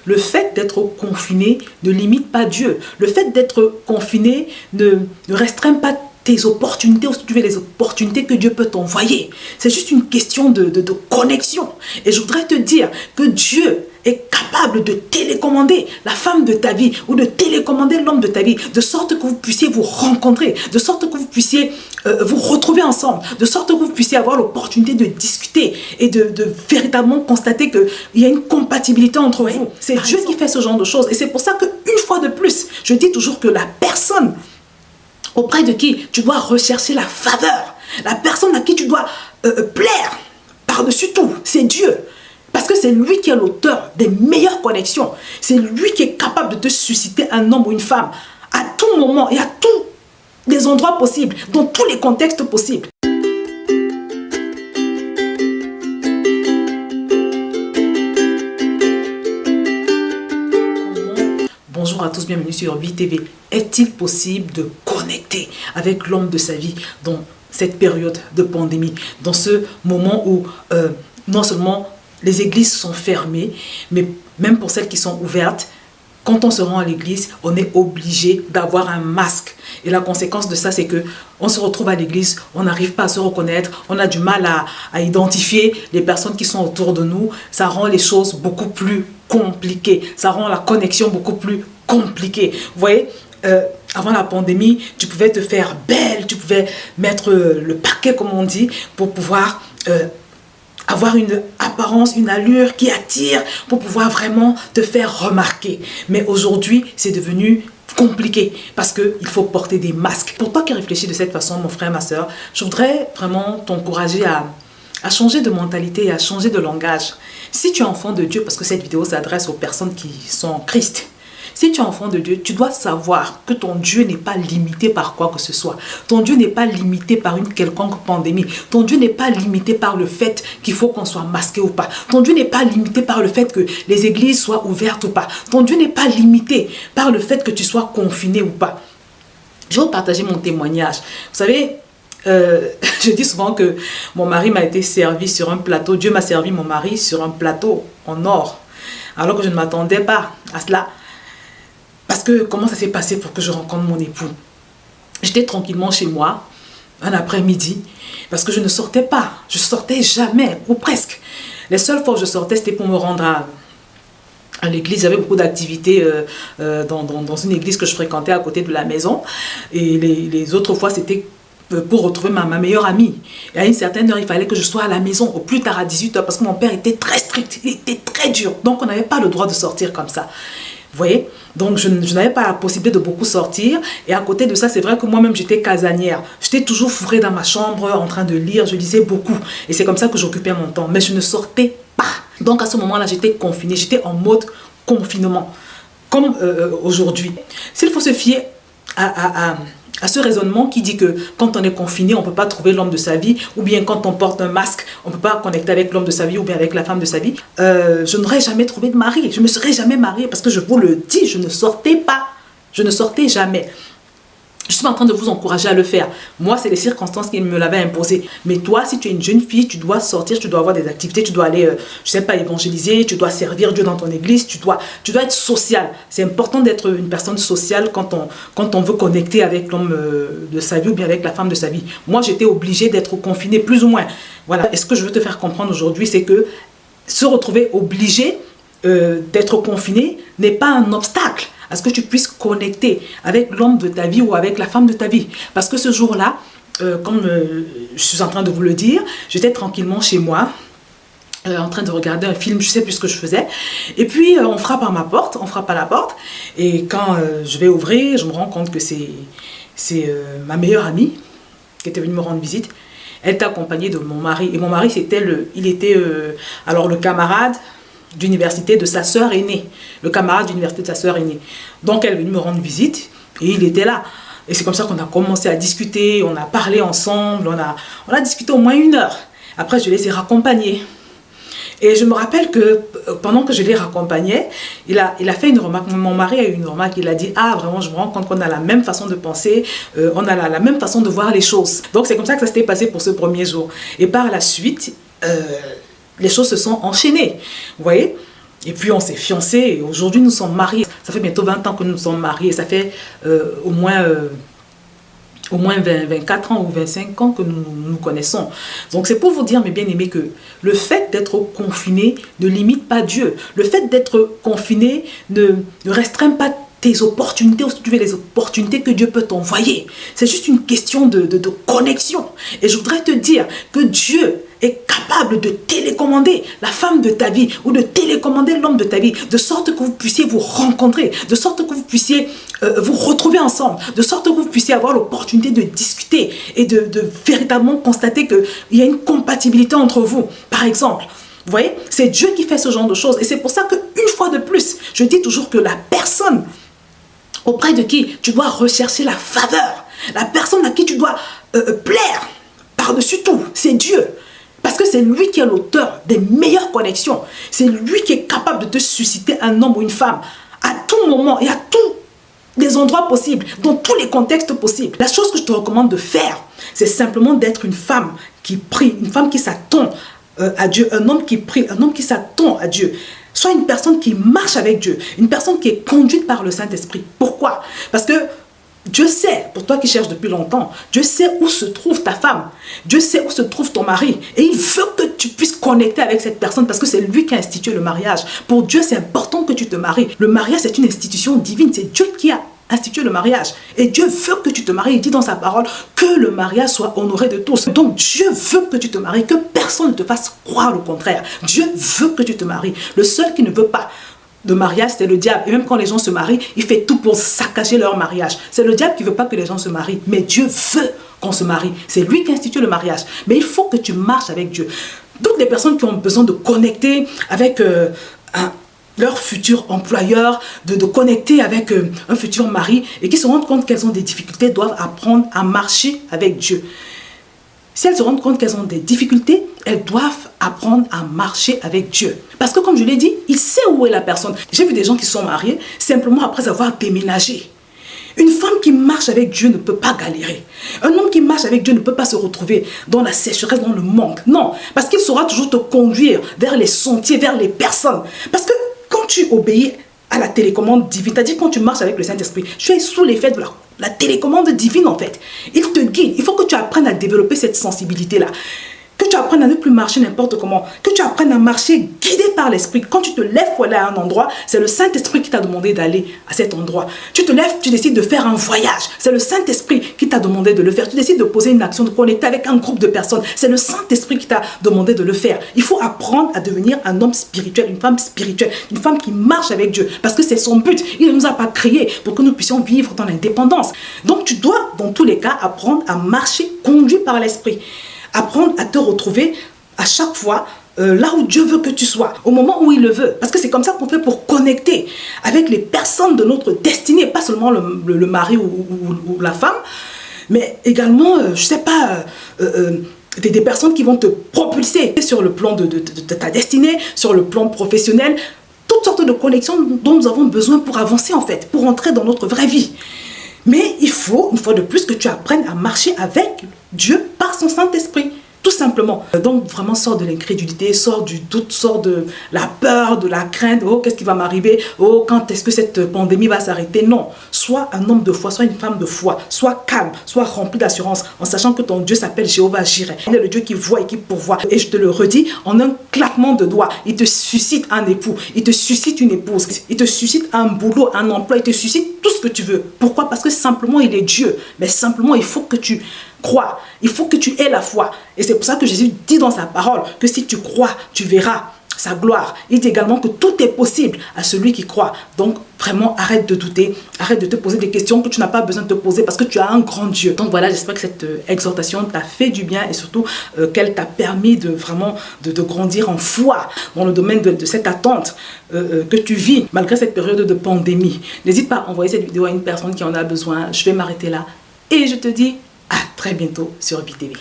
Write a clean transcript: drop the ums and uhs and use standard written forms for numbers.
le fait d'être confiné ne limite pas Dieu. Le fait d'être confiné ne restreint pas tes opportunités, ou si tu veux, les opportunités que Dieu peut t'envoyer. C'est juste une question de connexion. Et je voudrais te dire que Dieu est capable de télécommander la femme de ta vie ou de télécommander l'homme de ta vie, de sorte que vous puissiez vous rencontrer, de sorte que vous puissiez vous retrouver ensemble, de sorte que vous puissiez avoir l'opportunité de discuter et de véritablement constater qu'il y a une compatibilité entre vous. C'est Dieu qui fait ce genre de choses. Et c'est pour ça qu'une fois de plus, je dis toujours que la personne auprès de qui tu dois rechercher la faveur, la personne à qui tu dois plaire par-dessus tout, c'est Dieu. Parce que c'est lui qui est l'auteur des meilleures connexions. C'est lui qui est capable de te susciter un homme ou une femme à tout moment et à tous les endroits possibles, dans tous les contextes possibles. Bonjour à tous, bienvenue sur Vie TV. Est-il possible de connecter avec l'homme de sa vie dans cette période de pandémie, dans ce moment où non seulement les églises sont fermées, mais même pour celles qui sont ouvertes, quand on se rend à l'église, on est obligé d'avoir un masque. Et la conséquence de ça, c'est que on se retrouve à l'église, on n'arrive pas à se reconnaître, on a du mal à identifier les personnes qui sont autour de nous. Ça rend les choses beaucoup plus compliquées. Ça rend la connexion beaucoup plus compliquée. Vous voyez, avant la pandémie, tu pouvais te faire belle, tu pouvais mettre le paquet, comme on dit, pour pouvoir avoir une apparence, une allure qui attire, pour pouvoir vraiment te faire remarquer. Mais aujourd'hui, c'est devenu compliqué parce qu'il faut porter des masques. Pour toi qui réfléchis de cette façon, mon frère, ma soeur, je voudrais vraiment t'encourager à changer de mentalité et à changer de langage. Si tu es enfant de Dieu, parce que cette vidéo s'adresse aux personnes qui sont en Christ, si tu es enfant de Dieu, tu dois savoir que ton Dieu n'est pas limité par quoi que ce soit. Ton Dieu n'est pas limité par une quelconque pandémie. Ton Dieu n'est pas limité par le fait qu'il faut qu'on soit masqué ou pas. Ton Dieu n'est pas limité par le fait que les églises soient ouvertes ou pas. Ton Dieu n'est pas limité par le fait que tu sois confiné ou pas. Je vais vous partager mon témoignage. Vous savez, je dis souvent que mon mari m'a été servi sur un plateau. Dieu m'a servi mon mari sur un plateau en or. Alors que je ne m'attendais pas à cela. Parce que comment ça s'est passé pour que je rencontre mon époux? J'étais tranquillement chez moi, un après-midi, parce que je ne sortais pas. Je sortais jamais, ou presque. Les seules fois où je sortais, c'était pour me rendre à l'église. J'avais beaucoup d'activités dans une église que je fréquentais à côté de la maison. Et les autres fois, c'était pour retrouver ma meilleure amie. Et à une certaine heure, il fallait que je sois à la maison, au plus tard à 18 h, parce que mon père était très strict, il était très dur. Donc, on n'avait pas le droit de sortir comme ça. Vous voyez? Donc, je n'avais pas la possibilité de beaucoup sortir. Et à côté de ça, c'est vrai que moi-même, j'étais casanière. J'étais toujours fourrée dans ma chambre, en train de lire. Je lisais beaucoup. Et c'est comme ça que j'occupais mon temps. Mais je ne sortais pas. Donc, à ce moment-là, j'étais confinée. J'étais en mode confinement. Comme aujourd'hui. S'il faut se fier à ce raisonnement qui dit que quand on est confiné, on ne peut pas trouver l'homme de sa vie, ou bien quand on porte un masque, on ne peut pas connecter avec l'homme de sa vie ou bien avec la femme de sa vie, je n'aurais jamais trouvé de mari. Je ne me serais jamais mariée parce que je vous le dis, je ne sortais pas. Je ne sortais jamais. Je suis en train de vous encourager à le faire. Moi, c'est les circonstances qui me l'avaient imposé. Mais toi, si tu es une jeune fille, tu dois sortir, tu dois avoir des activités, tu dois aller, je sais pas, évangéliser, tu dois servir Dieu dans ton église, tu dois être social. C'est important d'être une personne sociale quand on veut connecter avec l'homme de sa vie ou bien avec la femme de sa vie. Moi, j'étais obligée d'être confinée, plus ou moins. Voilà. Et ce que je veux te faire comprendre aujourd'hui, c'est que se retrouver obligé d'être confiné n'est pas un obstacle à ce que tu puisses connecter avec l'homme de ta vie ou avec la femme de ta vie. Parce que ce jour-là, comme je suis en train de vous le dire, j'étais tranquillement chez moi, en train de regarder un film, je ne sais plus ce que je faisais. Et puis, on frappe à la porte. Et quand je vais ouvrir, je me rends compte que c'est ma meilleure amie qui était venue me rendre visite. Elle était accompagnée de mon mari. Et mon mari, il était alors le camarade d'université de sa sœur aînée, le camarade d'université de sa sœur aînée. Donc elle est venue me rendre visite et il était là. Et c'est comme ça qu'on a commencé à discuter, on a parlé ensemble, on a discuté au moins 1 heure. Après, je les ai raccompagnés. Et je me rappelle que pendant que je les raccompagnais, il a fait une remarque, mon mari a eu une remarque, il a dit « Ah, vraiment, je me rends compte qu'on a la même façon de penser, on a la même façon de voir les choses. » Donc c'est comme ça que ça s'était passé pour ce premier jour. Et par la suite, les choses se sont enchaînées, vous voyez. Et puis on s'est fiancés et aujourd'hui nous sommes mariés. Ça fait bientôt 20 ans que nous sommes mariés. Ça fait au moins 24 ans ou 25 ans que nous nous connaissons. Donc c'est pour vous dire, mes bien-aimés, que le fait d'être confiné ne limite pas Dieu. Le fait d'être confiné ne restreint pas tes opportunités, ou si tu veux, les opportunités que Dieu peut t'envoyer. C'est juste une question de connexion. Et je voudrais te dire que Dieu est capable de télécommander la femme de ta vie ou de télécommander l'homme de ta vie, de sorte que vous puissiez vous rencontrer, de sorte que vous puissiez vous retrouver ensemble, de sorte que vous puissiez avoir l'opportunité de discuter et de véritablement constater qu'il y a une compatibilité entre vous. Par exemple, vous voyez, c'est Dieu qui fait ce genre de choses. Et c'est pour ça qu'une fois de plus, je dis toujours que la personne auprès de qui tu dois rechercher la faveur, la personne à qui tu dois plaire par-dessus tout, c'est Dieu. Parce que c'est lui qui est l'auteur des meilleures connexions. C'est lui qui est capable de te susciter un homme ou une femme à tout moment et à tous les endroits possibles, dans tous les contextes possibles. La chose que je te recommande de faire, c'est simplement d'être une femme qui prie, une femme qui s'attend à Dieu, un homme qui prie, un homme qui s'attend à Dieu. Sois une personne qui marche avec Dieu, une personne qui est conduite par le Saint-Esprit. Pourquoi? Parce que Dieu sait, pour toi qui cherches depuis longtemps, Dieu sait où se trouve ta femme. Dieu sait où se trouve ton mari. Et il veut que tu puisses connecter avec cette personne parce que c'est lui qui a institué le mariage. Pour Dieu, c'est important que tu te maries. Le mariage, c'est une institution divine. C'est Dieu qui a institué le mariage. Et Dieu veut que tu te maries. Il dit dans sa parole que le mariage soit honoré de tous. Donc Dieu veut que tu te maries, que personne ne te fasse croire le contraire. Dieu veut que tu te maries. Le seul qui ne veut pas de mariage, c'est le diable. Et même quand les gens se marient, il fait tout pour saccager leur mariage. C'est le diable qui ne veut pas que les gens se marient. Mais Dieu veut qu'on se marie. C'est lui qui institue le mariage. Mais il faut que tu marches avec Dieu. Toutes les personnes qui ont besoin de connecter avec leur futur employeur, de connecter avec un futur mari et qui se rendent compte qu'elles ont des difficultés, doivent apprendre à marcher avec Dieu. Si elles se rendent compte qu'elles ont des difficultés, elles doivent apprendre à marcher avec Dieu. Parce que comme je l'ai dit, il sait où est la personne. J'ai vu des gens qui sont mariés simplement après avoir déménagé. Une femme qui marche avec Dieu ne peut pas galérer. Un homme qui marche avec Dieu ne peut pas se retrouver dans la sécheresse, dans le manque. Non, parce qu'il saura toujours te conduire vers les sentiers, vers les personnes. Parce que quand tu obéis à la télécommande divine, c'est-à-dire quand tu marches avec le Saint-Esprit, tu es sous l'effet de la télécommande divine en fait. Il te guide. Il faut que tu apprennes à développer cette sensibilité-là. Que tu apprennes à ne plus marcher n'importe comment. Que tu apprennes à marcher guidé par l'Esprit. Quand tu te lèves pour aller à un endroit, c'est le Saint-Esprit qui t'a demandé d'aller à cet endroit. Tu te lèves, tu décides de faire un voyage. C'est le Saint-Esprit qui t'a demandé de le faire. Tu décides de poser une action, de connecter avec un groupe de personnes. C'est le Saint-Esprit qui t'a demandé de le faire. Il faut apprendre à devenir un homme spirituel, une femme spirituelle, une femme qui marche avec Dieu. Parce que c'est son but. Il ne nous a pas créés pour que nous puissions vivre dans l'indépendance. Donc tu dois, dans tous les cas, apprendre à marcher conduit par l'Esprit. Apprendre à te retrouver à chaque fois là où Dieu veut que tu sois, au moment où il le veut. Parce que c'est comme ça qu'on fait pour connecter avec les personnes de notre destinée, pas seulement le mari ou la femme, mais également, je ne sais pas, des personnes qui vont te propulser sur le plan de ta destinée, sur le plan professionnel, toutes sortes de connexions dont nous avons besoin pour avancer en fait, pour entrer dans notre vraie vie. Mais il faut, une fois de plus, que tu apprennes à marcher avec Dieu par son Saint-Esprit. Tout simplement. Donc vraiment sors de l'incrédulité, sors du doute, sors de la peur, de la crainte. Oh, qu'est-ce qui va m'arriver? Oh, quand est-ce que cette pandémie va s'arrêter? Non. Sois un homme de foi, sois une femme de foi. Sois calme, sois rempli d'assurance en sachant que ton Dieu s'appelle Jéhovah Jireh. Il est le Dieu qui voit et qui pourvoit. Et je te le redis, en un claquement de doigts, il te suscite un époux, il te suscite une épouse, il te suscite un boulot, un emploi, il te suscite tout ce que tu veux. Pourquoi? Parce que simplement il est Dieu. Mais simplement il faut que tu crois, il faut que tu aies la foi. Et c'est pour ça que Jésus dit dans sa parole que si tu crois, tu verras sa gloire. Il dit également que tout est possible à celui qui croit. Donc vraiment arrête de douter, arrête de te poser des questions que tu n'as pas besoin de te poser parce que tu as un grand Dieu. Donc voilà, j'espère que cette exhortation t'a fait du bien et surtout qu'elle t'a permis de vraiment de grandir en foi dans le domaine de cette attente que tu vis malgré cette période de pandémie. N'hésite pas à envoyer cette vidéo à une personne qui en a besoin. Je vais m'arrêter là et je te dis à très bientôt sur VTV.